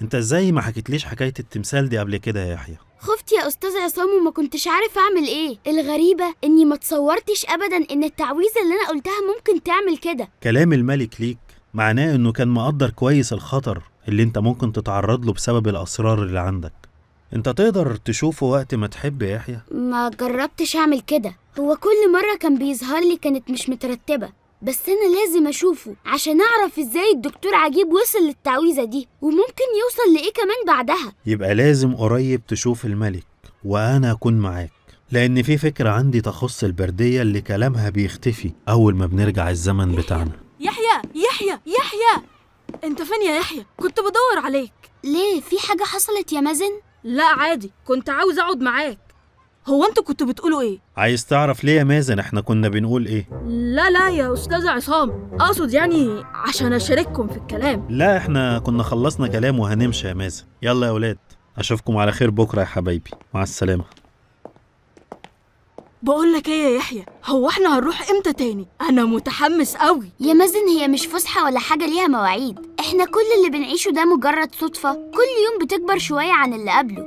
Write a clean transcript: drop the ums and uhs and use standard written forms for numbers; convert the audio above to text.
انت ازاي ما حكيتليش حكاية التمثال دي قبل كده يا يحيى؟ خفت يا أستاذ عصام وما كنتش عارف أعمل إيه. الغريبة إني ما تصورتش أبداً إن التعويذة اللي أنا قلتها ممكن تعمل كده. كلام الملك ليك معناه انه كان مقدر كويس الخطر اللي انت ممكن تتعرض له بسبب الاسرار اللي عندك. انت تقدر تشوفه وقت ما تحب يا يحيى. ما جربتش أعمل كده، هو كل مرة كان بيظهر لي كانت مش مترتبة، بس أنا لازم أشوفه عشان أعرف إزاي الدكتور عجيب وصل للتعويذة دي وممكن يوصل لإيه كمان بعدها. يبقى لازم قريب تشوف الملك وانا اكون معاك، لان في فكرة عندي تخص البردية اللي كلامها بيختفي اول ما بنرجع الزمن بتاعنا. يحيى يحيى يحيى، انت فين يا يحيى؟ كنت بدور عليك. ليه، في حاجة حصلت يا مازن؟ لا عادي، كنت عاوز اقعد معاك. هو انتوا كنتوا بتقولوا ايه؟ عايز تعرف ليه يا مازن احنا كنا بنقول ايه؟ لا يا استاذ عصام، اقصد يعني عشان اشارككم في الكلام. لا احنا كنا خلصنا كلام وهنمشي يا مازن. يلا يا ولاد، اشوفكم على خير بكرة يا حبايبي، مع السلامة. بقول لك ايه يا يحيى، هو احنا هنروح امتى تاني؟ انا متحمس قوي. يا مازن هي مش فسحة ولا حاجة ليها مواعيد، احنا كل اللي بنعيشه ده مجرد صدفة، كل يوم بتكبر شوية عن اللي قبله.